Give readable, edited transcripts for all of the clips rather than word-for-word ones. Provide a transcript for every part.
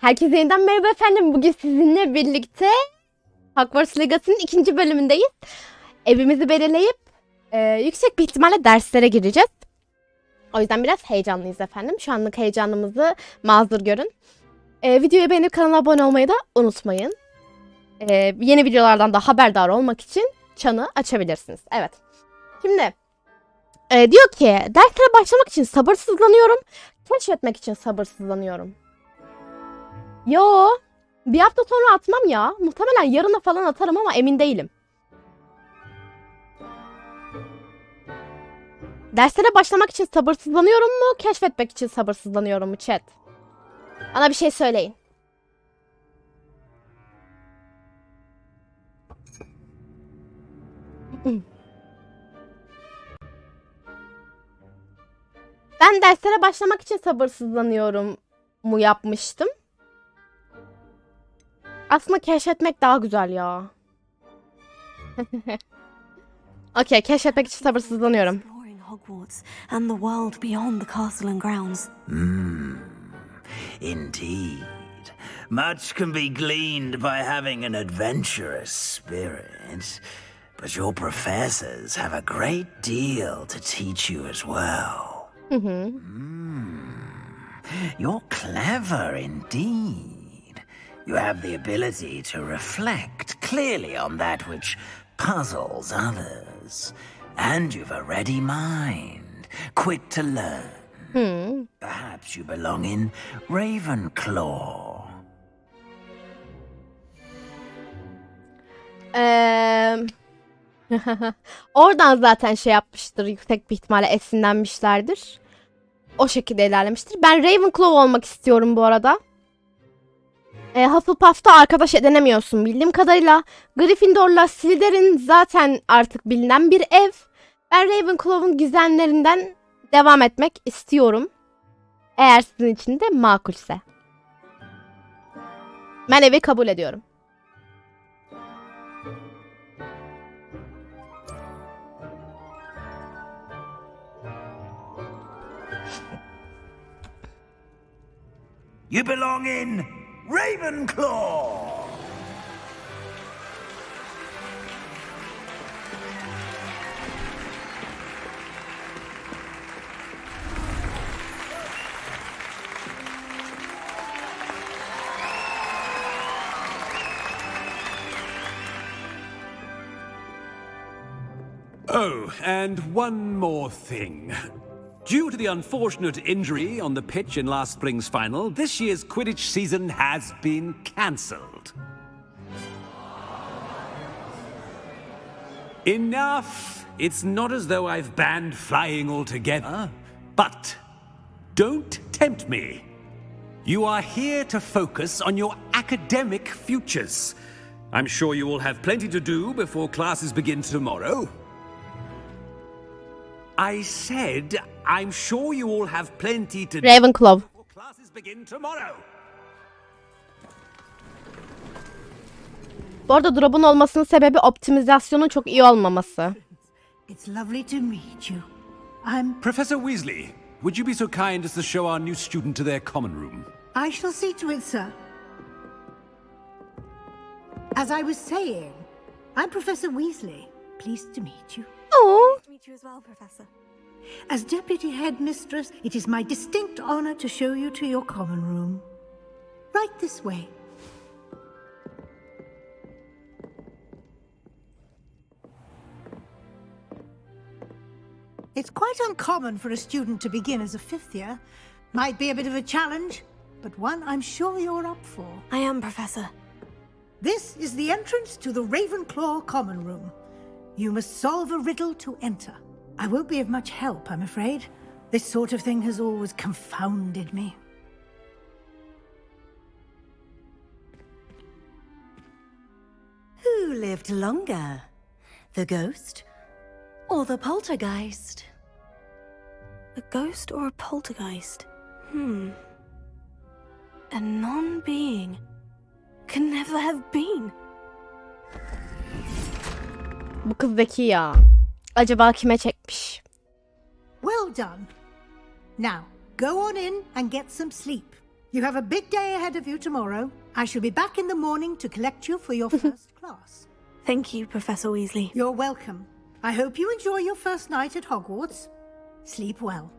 Herkese yeniden merhaba efendim. Bugün sizinle birlikte Hogwarts Legacy'nin 2. bölümündeyiz. Evimizi belirleyip yüksek bir ihtimalle derslere gireceğiz. O yüzden biraz heyecanlıyız efendim. Şu anlık heyecanımızı mazur görün. Videoyu beğenip kanala abone olmayı da unutmayın. Yeni videolardan da haberdar olmak için çanı açabilirsiniz. Evet. Şimdi diyor ki derslere başlamak için sabırsızlanıyorum. Keşfetmek için sabırsızlanıyorum. Yo, bir hafta sonra atmam ya. Muhtemelen yarına falan atarım ama emin değilim. Derslere başlamak için sabırsızlanıyorum mu? Keşfetmek için sabırsızlanıyorum mu chat? Bana bir şey söyleyin. Ben derslere başlamak için sabırsızlanıyorum mu yapmıştım. Aslında keşfetmek daha güzel ya. Okey, keşfetmek için sabırsızlanıyorum. Hogwarts and the world beyond the castle and grounds. Indeed. Much can be gleaned by having an adventurous spirit, but your professors have a great deal to teach you as well. You're clever indeed. You have the ability to reflect clearly on that which puzzles others. And you've a ready mind, quick to learn. Perhaps you belong in Ravenclow. Oradan zaten şey yapmıştır. Yüksek bir ihtimalle esinlenmişlerdir. O şekilde ilerlemiştir. Ben Ravenclaw olmak istiyorum bu arada. Hufflepuff'ta arkadaş edinemiyorsun bildiğim kadarıyla. Gryffindor'la Slytherin zaten artık bilinen bir ev. Ben Ravenclaw'un gizemlerinden devam etmek istiyorum. Eğer sizin için de makulse. Ben evi kabul ediyorum. You belong in Ravenclaw! Oh, and one more thing. Due to the unfortunate injury on the pitch in last spring's final, this year's Quidditch season has been cancelled. Enough! It's not as though I've banned flying altogether. But don't tempt me. You are here to focus on your academic futures. I'm sure you will have plenty to do before classes begin tomorrow. I said, I'm sure you all have plenty to do Ravenclaw. before classes begin tomorrow. Bu arada drop'un olmasının sebebi optimizasyonun çok iyi olmaması. It's lovely to meet you. I'm... Professor Weasley, would you be so kind as to show our new student to their common room? I shall see to it, sir. As I was saying, I'm Professor Weasley. Pleased to meet you. Oh. Nice to meet you as well, Professor. As Deputy Headmistress, it is my distinct honor to show you to your common room. Right this way. It's quite uncommon for a student to begin as a fifth year. Might be a bit of a challenge, but one I'm sure you're up for. I am, Professor. This is the entrance to the Ravenclaw common room. You must solve a riddle to enter. I won't be of much help, I'm afraid. This sort of thing has always confounded me. Who lived longer? The ghost or the poltergeist? A ghost or a poltergeist? A non-being can never have been. Bu kız zeki ya. Acaba kime çekmiş? Well done. Now, go on in and get some sleep. You have a big day ahead of you tomorrow. I shall be back in the morning to collect you for your first class. Thank you, Professor Weasley. You're welcome. I hope you enjoy your first night at Hogwarts. Sleep well.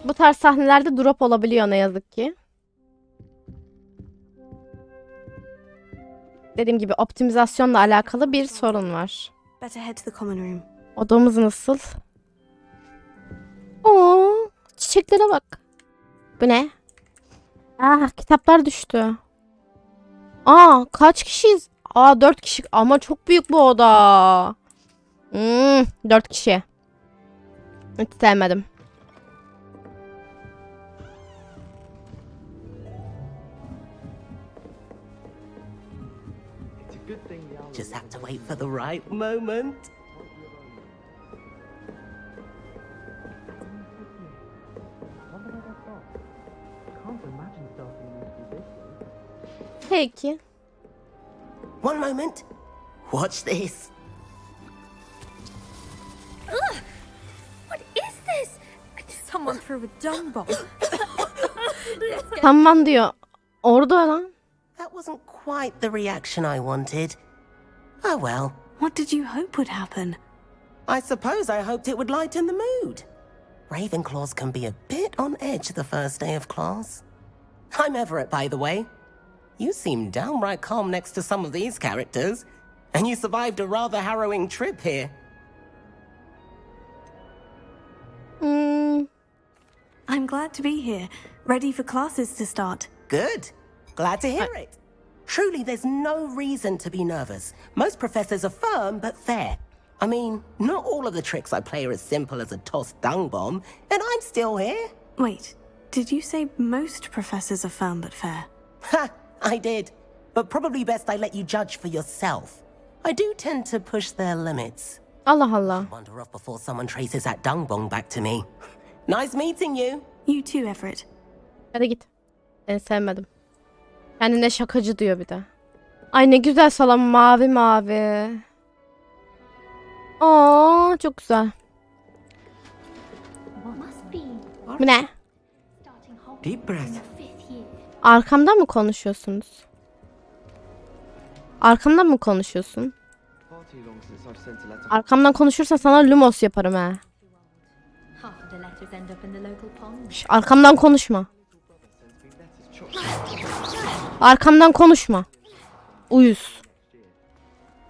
Bu tarz sahnelerde drop olabiliyor ne yazık ki. Dediğim gibi optimizasyonla alakalı bir sorun var. Better head to the common room. Odamız nasıl? Oo, çiçeklere bak. Bu ne? Kitaplar düştü. Kaç kişiyiz? 4 kişi ama çok büyük bu oda. 4 kişi. Hiç sevmedim. Just have to wait for the right moment. Peki. One moment. Watch this. What is this? Someone threw a dung bomb. Tamam diyor. Orada lan. That wasn't quite the reaction I wanted. Oh well. What did you hope would happen? I suppose I hoped it would lighten the mood. Ravenclaws can be a bit on edge the first day of class. I'm Everett, by the way. You seem downright calm next to some of these characters, and you survived a rather harrowing trip here. I'm glad to be here, ready for classes to start. Good. Glad to hear it. Truly, there's no reason to be nervous. Most professors are firm but fair. I mean, not all of the tricks I play are as simple as a tossed dung bomb, and I'm still here. Wait, did you say most professors are firm but fair? Ha! I did. But probably best I let you judge for yourself. I do tend to push their limits. Allah Allah. Wander off before someone traces that dung bomb back to me. Nice meeting you. You too, Everett. Hadi git. Seni sevmedim. Kendine şakacı diyor bir de. Ay ne güzel salon, mavi mavi. Çok güzel. Bu ne? Deep breath. Arkamdan mı konuşuyorsunuz? Arkamdan mı konuşuyorsun? Arkamdan konuşursan sana lumos yaparım ha. Arkamdan konuşma. Arkamdan konuşma. Uyuz.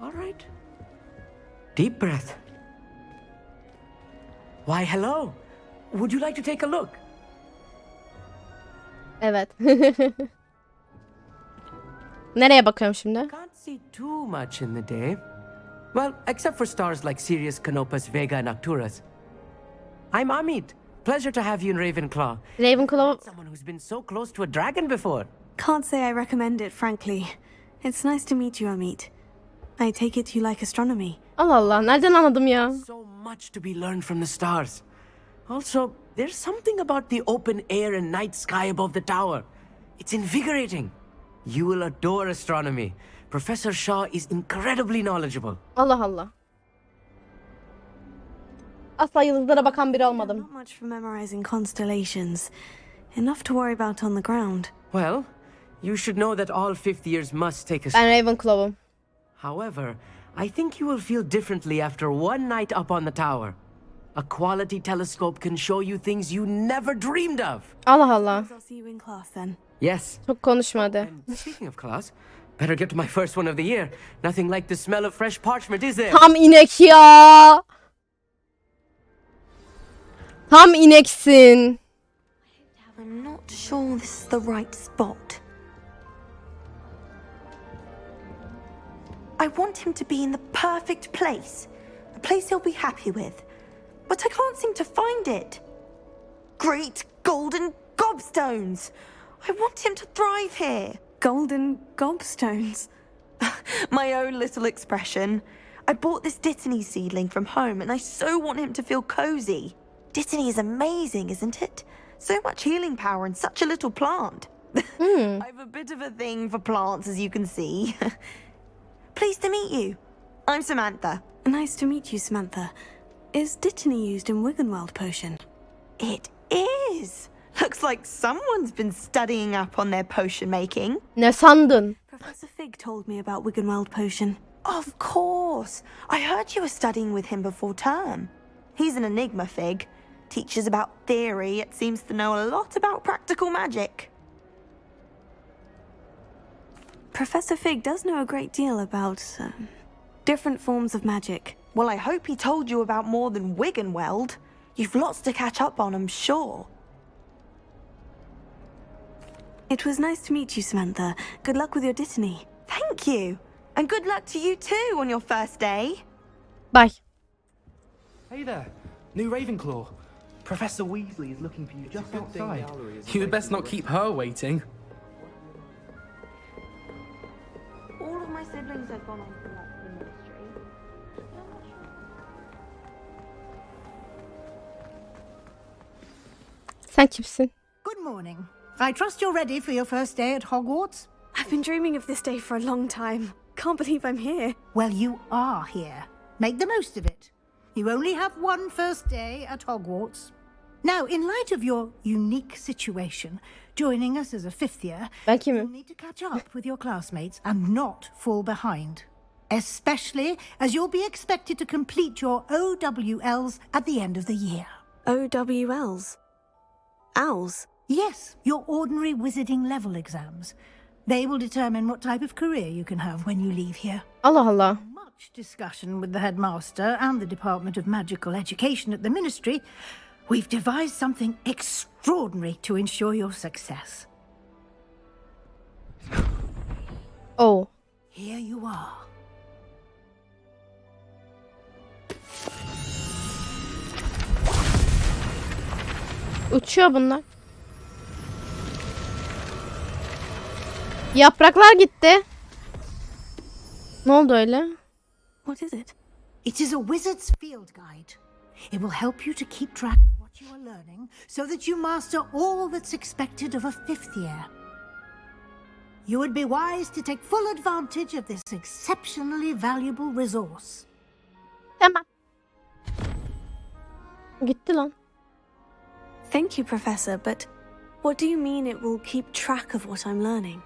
All right. Deep breath. Why, hello. Would you like to take a look? Evet. Nereye bakıyorum şimdi? Can't see too much in the day. Well, except for stars like Sirius, Canopus, Vega, and Arcturus. I'm Amit. Pleasure to have you in Ravenclaw. Ravenclow. Someone who's been so close to a dragon before. Can't say I recommend it, frankly. It's nice to meet you, Amit. I take it you like astronomy. Allah Allah, nereden anladım ya? So much to be learned from the stars. Also, there's something about the open air and night sky above the tower. It's invigorating. You will adore astronomy. Professor Shaw is incredibly knowledgeable. Allah Allah. Asla yıldızlara bakan biri olmadım. Not much for memorizing constellations. Enough to worry about on the ground. Well, you should know that all fifth years must take a... Ben Ravenclaw'um. However, I think you will feel differently after one night up on the tower. A quality telescope can show you things you never dreamed of. Allah Allah. I'll see you in class then. Yes. Çok konuşma hadi. And speaking of class, better get to my first one of the year. Nothing like the smell of fresh parchment, is there? Tam inek ya. Tam ineksin. I'm not sure this is the right spot. I want him to be in the perfect place. A place he'll be happy with. But I can't seem to find it. Great golden gobstones! I want him to thrive here. Golden gobstones. My own little expression. I bought this Dittany seedling from home and I so want him to feel cozy. Dittany is amazing, isn't it? So much healing power in such a little plant. I've a bit of a thing for plants, as you can see. Pleased to meet you. I'm Samantha. Nice to meet you, Samantha. Is Dittany used in Wiggenweld potion? It is. Looks like someone's been studying up on their potion making. Ne sandın? Professor Fig told me about Wiggenweld potion. Of course. I heard you were studying with him before term. He's an enigma, Fig. Teaches about theory, yet seems to know a lot about practical magic. Professor Fig does know a great deal about different forms of magic. Well, I hope he told you about more than Wiggenweld. You've lots to catch up on, I'm sure. It was nice to meet you, Samantha. Good luck with your Dittany. Thank you. And good luck to you too on your first day. Bye. Hey there, new Ravenclaw. Professor Weasley is looking for you just outside. You had best not keep her waiting. All of my siblings have gone on to the ministry. Sen kimsin? Good morning. I trust you're ready for your first day at Hogwarts? I've been dreaming of this day for a long time. Can't believe I'm here. Well, you are here. Make the most of it. You only have one first day at Hogwarts. Now, in light of your unique situation, joining us as a fifth year, Ben you'll kimim? need to catch up with your classmates and not fall behind. Especially as you'll be expected to complete your OWLs at the end of the year. OWLs? Owls? Yes, your ordinary wizarding level exams. They will determine what type of career you can have when you leave here. Allah Allah. Much discussion with the headmaster and the Department of Magical Education at the Ministry, we've devised something extraordinary to ensure your success. Oh. Here you are. Uçuyor bunlar. Yapraklar gitti. Ne oldu öyle? What is it? It is a wizard's field guide. It will help you to keep track of what you are learning so that you master all that's expected of a fifth year. You would be wise to take full advantage of this exceptionally valuable resource. Tamam. Gitti lan. Thank you, Professor, but what do you mean it will keep track of what I'm learning?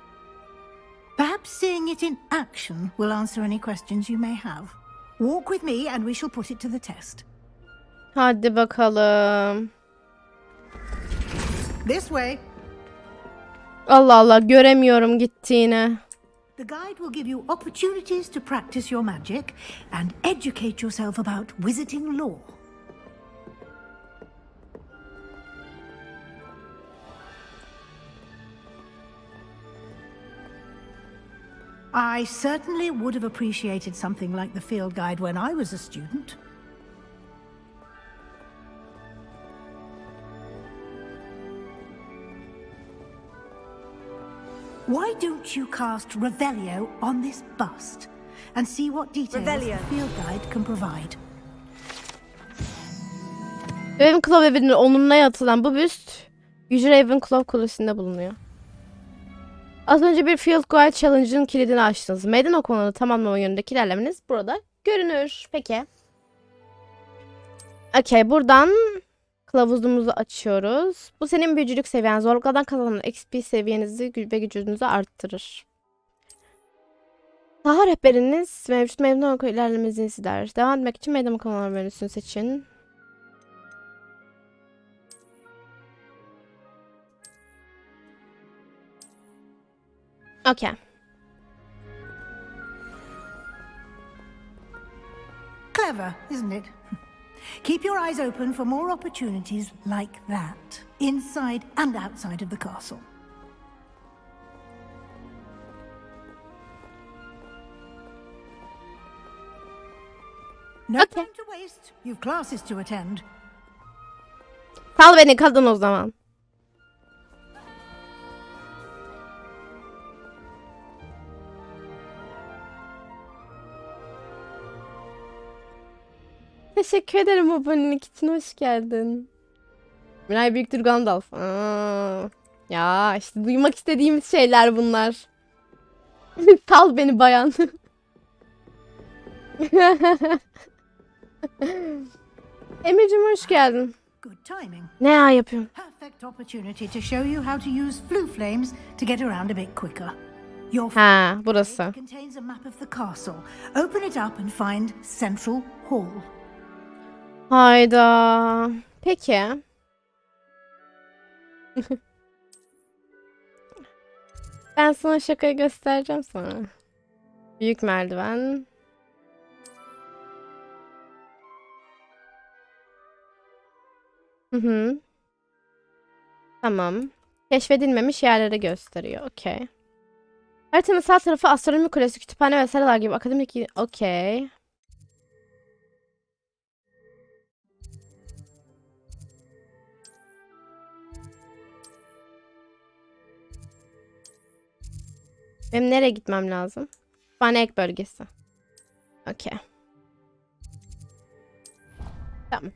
Perhaps seeing it in action will answer any questions you may have. Walk with me and we shall put it to the test. Hadi bakalım. This way. Allah Allah, göremiyorum gittiğini. The guide will give you opportunities to practice your magic and educate yourself about wizarding lore. I certainly would have appreciated something like the field guide when I was a student. Why don't you cast Revelio on this bust and see what details Revelio. the field guide can provide? Ravenclaw evinin onununa yatılan bu büst Yüce Ravenclaw kulesinde bulunuyor. Az önce bir Field Guide Challenge'ın kilidini açtınız. Meydan okumalarını tamamlama yönündeki ilerlemeniz burada görünür. Peki. Okey, buradan kılavuzumuzu açıyoruz. Bu senin büyücülük seviyen. Zorluklardan kazanan XP seviyenizi ve gücünüzü arttırır. Saha rehberiniz mevcut meydan okuma ilerlemenizi izler. Devam etmek için meydan okumalar menüsünü seçin. Okay. Clever, isn't it? Keep your eyes open for more opportunities like that, inside and outside of the castle. No Okay. time to waste. You've classes to attend. Sal beni kadın o zaman. Teşekkür ederim abonelik için. Hoş geldin. Miray Büyüktür Gandalf. Ya işte duymak istediğimiz şeyler bunlar. Sal beni bayan. Emir'cim hoş geldin. Good timing. Ne ya yapıyorsun? Perfect opportunity to show you how to use flue flames to get around a bit quicker. Your Ha, burası. contains a map of the castle. Open it up and find Central Hall. Hayda. Peki. Ben sana şakayı göstereceğim sonra. Büyük merdiven. Hı hı. Tamam. Keşfedilmemiş yerleri gösteriyor. Okey. Haritanın sağ tarafı astronomi kulesi, kütüphane ve seralar gibi akademik... Okey. Benim nereye gitmem lazım? Kütüphane ek bölgesi. Okey. Tamam.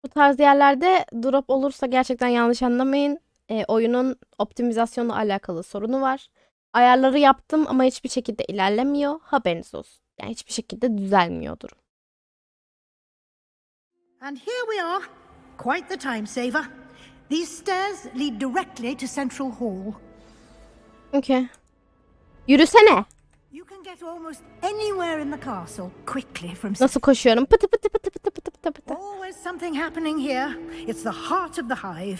Bu tarz yerlerde drop olursa gerçekten yanlış anlamayın. Oyunun optimizasyonla alakalı sorunu var. Ayarları yaptım ama hiçbir şekilde ilerlemiyor. Haberiniz olsun. Yani hiçbir şekilde düzelmiyor durum. And here we are. Quite the time saver. These stairs lead directly to Central Hall. Okay. Yürüsene. You can get almost anywhere in the castle quickly from Nasıl koşuyorum? Pıtı pıtı pıtı pıtı pıtı pıtı pıtı. Always something happening here. It's the heart of the hive.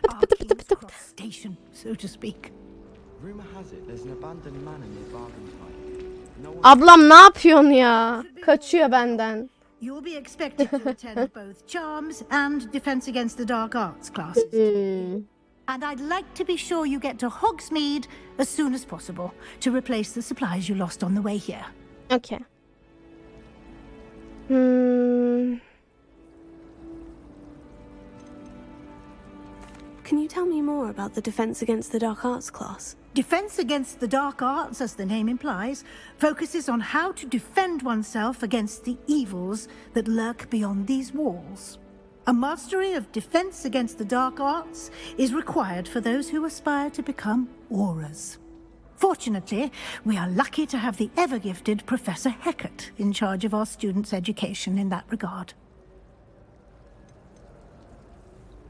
Our pıtı pıtı King's pıtı. Cross station, so to speak. Rumor has it there's an abandoned manor near Ravenclow. No one Ablam ne yapıyorsun ya? Kaçıyor benden. You'll be expected to attend both Charms and Defense Against the Dark Arts classes. And I'd like to be sure you get to Hogsmeade as soon as possible to replace the supplies you lost on the way here. Okay. Can you tell me more about the Defense Against the Dark Arts class? Defense Against the Dark Arts, as the name implies, focuses on how to defend oneself against the evils that lurk beyond these walls. A mastery of Defense Against the Dark Arts is required for those who aspire to become auras. Fortunately, we are lucky to have the ever-gifted Professor Hecat in charge of our students' education in that regard.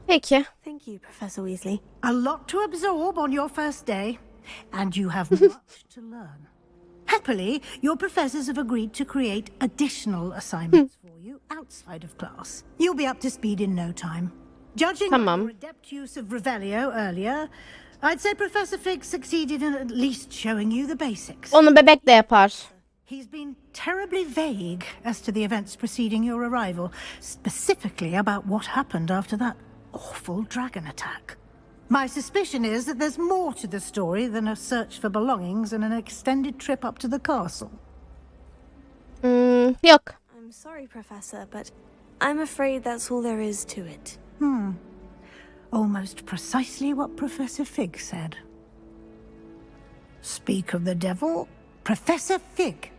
Peki. Thank you, Professor Weasley. A lot to absorb on your first day, and you have much to learn. Happily, your professors have agreed to create additional assignments for you outside of class. You'll be up to speed in no time. Judging by Tamam. your adept use of Revelio earlier, I'd say Professor Fig succeeded in at least showing you the basics. Onu bebek de yapar. He's been terribly vague as to the events preceding your arrival, specifically about what happened after that awful dragon attack. My suspicion is that there's more to the story than a search for belongings and an extended trip up to the castle. Yok. I'm sorry, Professor, but I'm afraid that's all there is to it. Almost precisely what Professor Fig said. Speak of the devil, Professor Fig.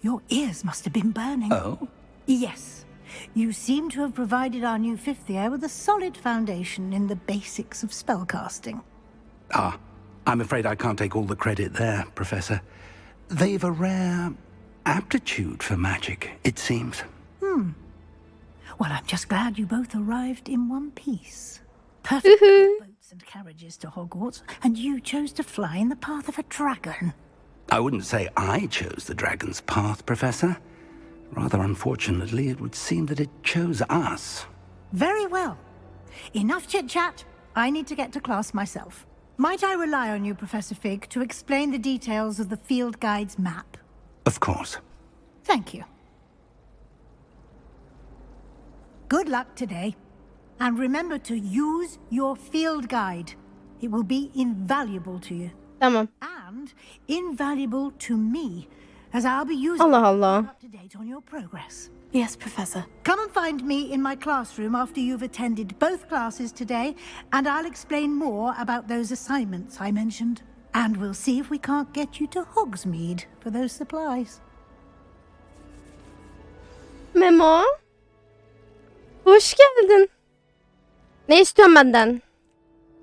Your ears must have been burning. Oh? Yes. You seem to have provided our new fifth year with a solid foundation in the basics of spellcasting. Ah, I'm afraid I can't take all the credit there, Professor. They've a rare aptitude for magic, it seems. Well, I'm just glad you both arrived in one piece. Perfect boats and carriages to Hogwarts, and you chose to fly in the path of a dragon. I wouldn't say I chose the dragon's path, Professor. Rather unfortunately, it would seem that it chose us. Very well. Enough chit-chat. I need to get to class myself. Might I rely on you, Professor Fig, to explain the details of the field guide's map? Of course. Thank you. Good luck today. And remember to use your field guide. It will be invaluable to you. Tamam. And invaluable to me, as I'll be using Allah it to Allah. keep up to date on your progress. Yes, Professor. Come and find me in my classroom after you've attended both classes today, and I'll explain more about those assignments I mentioned. And we'll see if we can't get you to Hogsmeade for those supplies. Memo. Hoş geldin. Ne istiyorsun benden?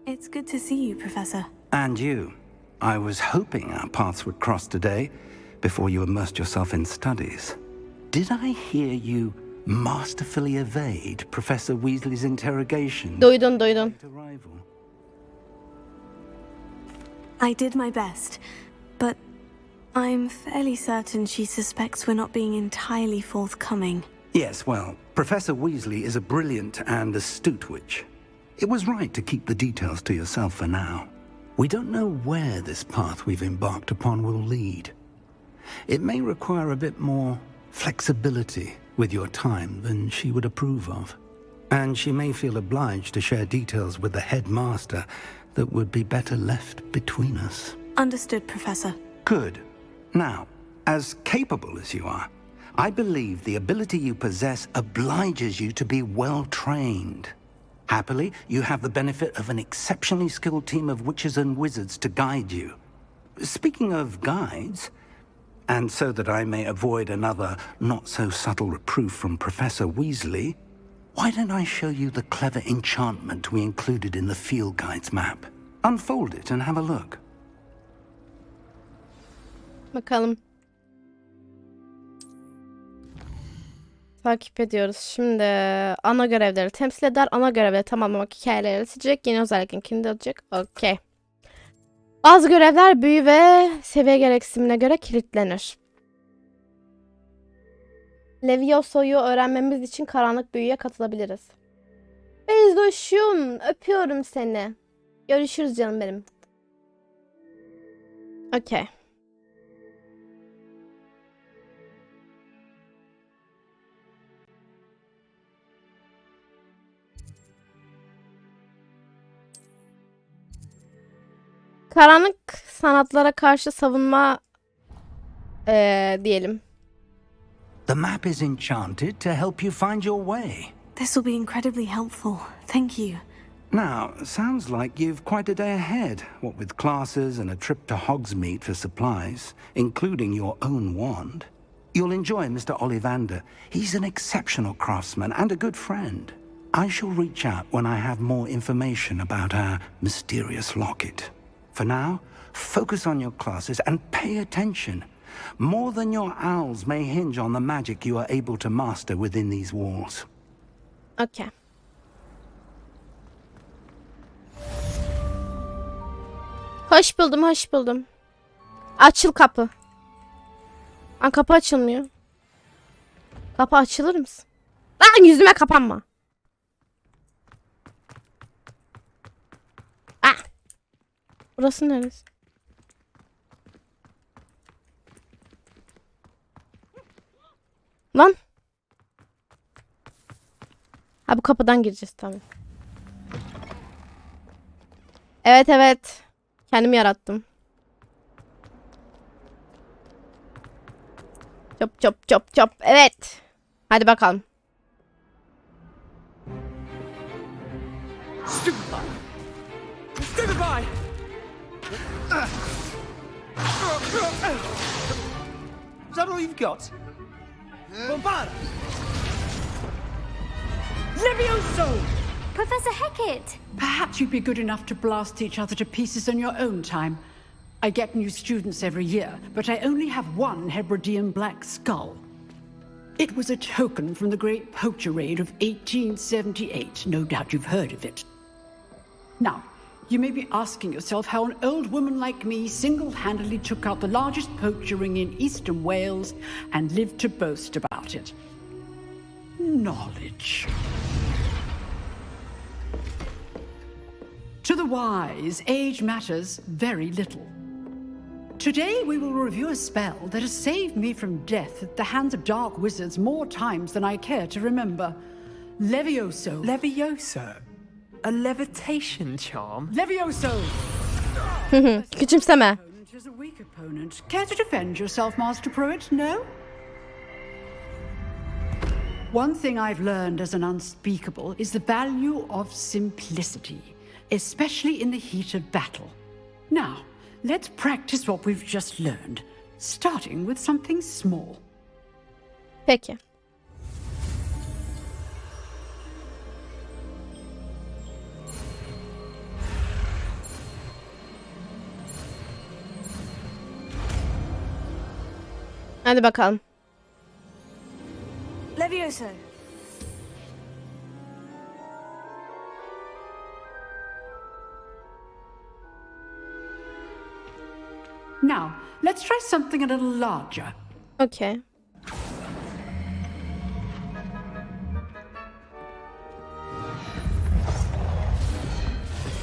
It's good to see you, Professor. And you. I was hoping our paths would cross today before you immersed yourself in studies. Did I hear you masterfully evade Professor Weasley's interrogation? Duydun. I did my best, but I'm fairly certain she suspects we're not being entirely forthcoming. Yes, well, Professor Weasley is a brilliant and astute witch. It was right to keep the details to yourself for now. We don't know where this path we've embarked upon will lead. It may require a bit more flexibility with your time than she would approve of. And she may feel obliged to share details with the headmaster that would be better left between us. Understood, Professor. Good. Now, as capable as you are, I believe the ability you possess obliges you to be well trained. Happily, you have the benefit of an exceptionally skilled team of witches and wizards to guide you. Speaking of guides, and so that I may avoid another not-so-subtle reproof from Professor Weasley, why don't I show you the clever enchantment we included in the field guide's map? Unfold it and have a look. Bakalım. Takip ediyoruz. Şimdi ana görevleri temsil eder. Ana görevleri tamamlamak hikayeleri yaratacak. Yeni özelliklerini alacak. Okey. Bazı görevler büyü ve seviye gereksinimine göre kilitlenir. Levioso'yu öğrenmemiz için karanlık büyüye katılabiliriz. Beyzoşum, öpüyorum seni. Görüşürüz canım benim. Okey. Karanlık sanatlara karşı savunma diyelim. The map is enchanted to help you find your way. This will be incredibly helpful. Thank you. Now, sounds like you've quite a day ahead, what with classes and a trip to Hogsmeade for supplies, including your own wand. You'll enjoy Mr. Ollivander. He's an exceptional craftsman and a good friend. I shall reach out when I have more information about our mysterious locket. For now, focus on your classes and pay attention. More than your owls may hinge on the magic you are able to master within these walls. Okay. Hoş buldum, hoş buldum. Açıl kapı. Aa, kapı açılmıyor. Kapı açılır mısın? Lan yüzüme kapanma. Ah. Burası neresi? Lan. Ha, bu kapıdan gireceğiz tabii. Evet evet. Kendim yarattım. Çop çop çop çop. Evet. Hadi bakalım. Stupefy! Stupefy! Is that all you've got? Bombard! Levioso! Professor Hecat! Perhaps you'd be good enough to blast each other to pieces in your own time. I get new students every year, but I only have one Hebridean black skull. It was a token from the Great Poacher Raid of 1878. No doubt you've heard of it. Now, you may be asking yourself how an old woman like me single-handedly took out the largest poacher ring in eastern Wales and lived to boast about it. Knowledge. To the wise, age matters very little. Today we will review a spell that has saved me from death at the hands of dark wizards more times than I care to remember. Levioso. Levioso? A levitation charm? Levioso! Küçümseme. Opponent is a weak opponent. Care to defend yourself, Master Pruitt? No? One thing I've learned as an unspeakable is the value of simplicity, especially in the heat of battle. Now, let's practice what we've just learned, starting with something small. Peki. Hadi bakalım. Levioso. Now, let's try something a little larger. Okay.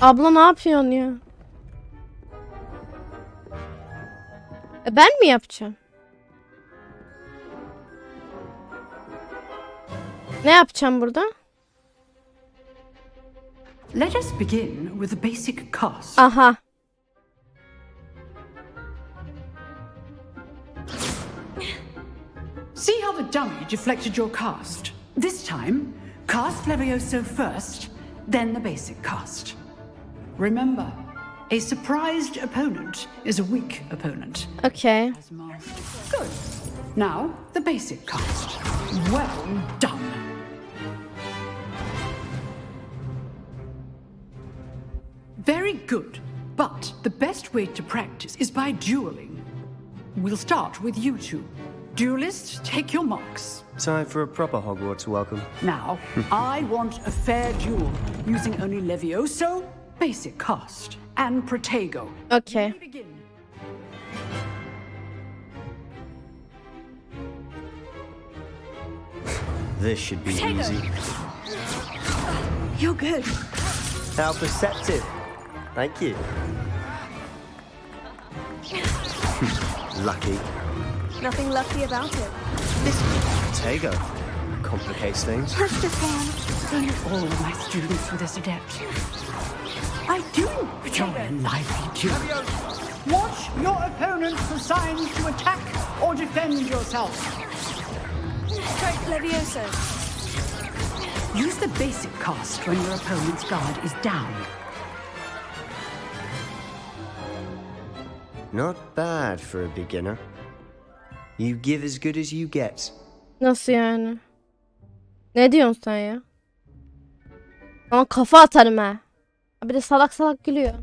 Abla ne yapıyorsun ya? Ben mi yapacağım? Ne yapacağım burada? Let us begin with the basic cast. Aha. See how the dummy deflected your cast? This time, cast Levioso first, then the basic cast. Remember, a surprised opponent is a weak opponent. Okay. Good. Now, the basic cast. Well done. Very good. But the best way to practice is by dueling. We'll start with you two. Duelists, take your marks. Time for a proper Hogwarts welcome. Now, I want a fair duel, using only Levioso, basic cast, and Protego. Okay. This should be easy. You're good. How perceptive. Thank you. Lucky. Nothing lucky about it. This Protego complicates things. That's just fun. All of my students were this adept. I do enjoy a lively duel. Watch your opponent for signs to attack or defend yourself. Strike Levioso. Use the basic cast when your opponent's guard is down. Not bad for a beginner. You give as good as you get. Nasıl yani? Ne diyorsun sen ya? Ama kafa atarım ha. Bir de salak salak gülüyor.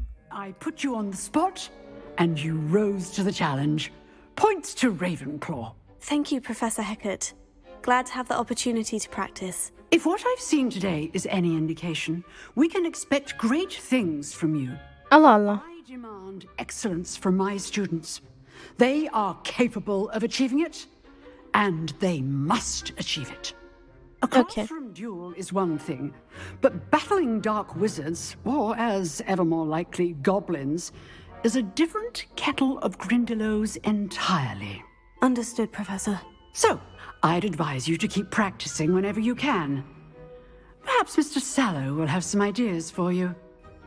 I put you on the spot, and you rose to the challenge. Points to Ravenclaw. Thank you, Professor Hecat. Glad to have the opportunity to practice. If what I've seen today is any indication, we can expect great things from you. Allah Allah. I demand excellence from my students. They are capable of achieving it, and they must achieve it. A classroom duel is one thing, but battling dark wizards, or as ever more likely, goblins, is a different kettle of Grindylows entirely. Understood, Professor. So, I'd advise you to keep practicing whenever you can. Perhaps Mr. Sallow will have some ideas for you.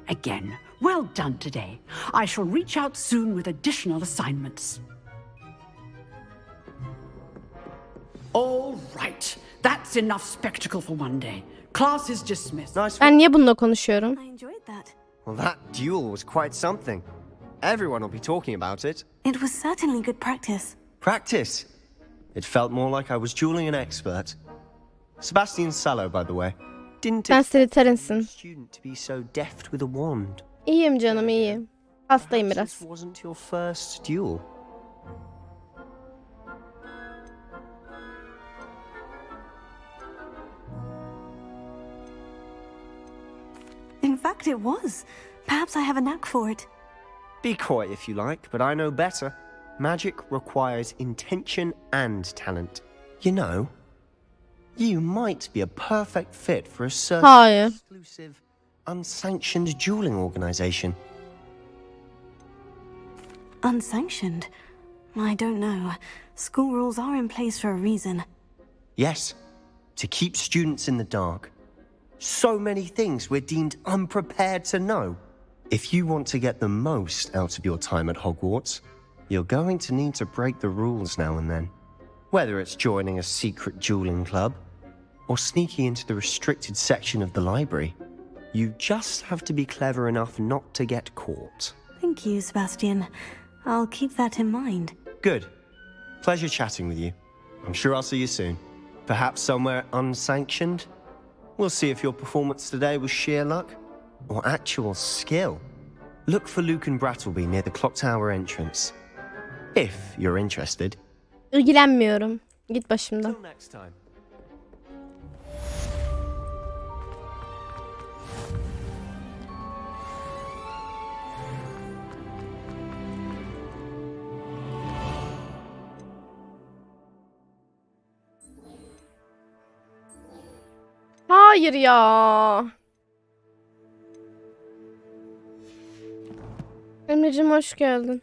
Again, well done today. I shall reach out soon with additional assignments. All right. That's enough spectacle for one day. Class is dismissed. Ben niye bununla konuşuyorum? I enjoyed that. Well, that duel was quite something. Everyone will be talking about it. It was certainly good practice. Practice. It felt more like I was dueling an expert. Sebastian Sallow, by the way. Didn't Sen expect a Slytherin'sin. student to be so deft with a wand. İyiyim canım, iyiyim. Hastayım biraz. This wasn't your first duel. In fact, it was. Perhaps I have a knack for it. Be coy if you like, but I know better. Magic requires intention and talent. You know, you might be a perfect fit for a certain Hayır. exclusive, unsanctioned dueling organization. Unsanctioned? I don't know. School rules are in place for a reason. Yes, to keep students in the dark. So many things we're deemed unprepared to know. If you want to get the most out of your time at Hogwarts, you're going to need to break the rules now and then. Whether it's joining a secret dueling club, or sneaking into the restricted section of the library, you just have to be clever enough not to get caught. Thank you, Sebastian. I'll keep that in mind. Good. Pleasure chatting with you. I'm sure I'll see you soon. Perhaps somewhere unsanctioned? We'll see if your performance today was sheer luck or actual skill. Look for Luke and Brattleby near the clock tower entrance. If you're interested. İlgilenmiyorum. Git başımdan. Till next time. Hayır ya. Emre'cim hoş geldin.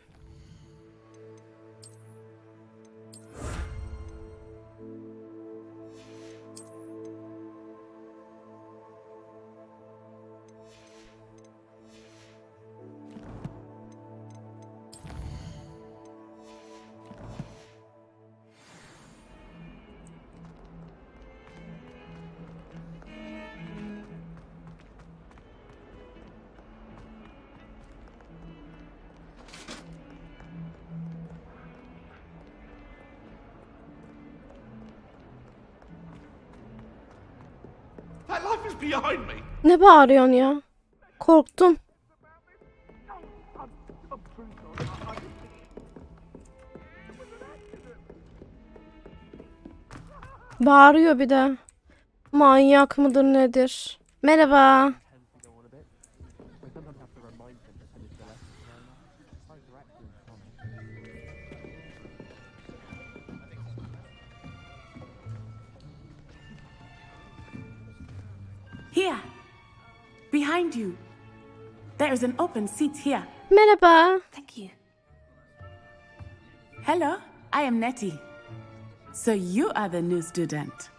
That life is behind me. Ne bağırıyorsun ya? Korktum. Bağırıyor bir de. Manyak mıdır nedir? Merhaba. Here, behind you. There is an open seat here. Merhaba. Thank you. Hello, I am Nettie. So you are the new student.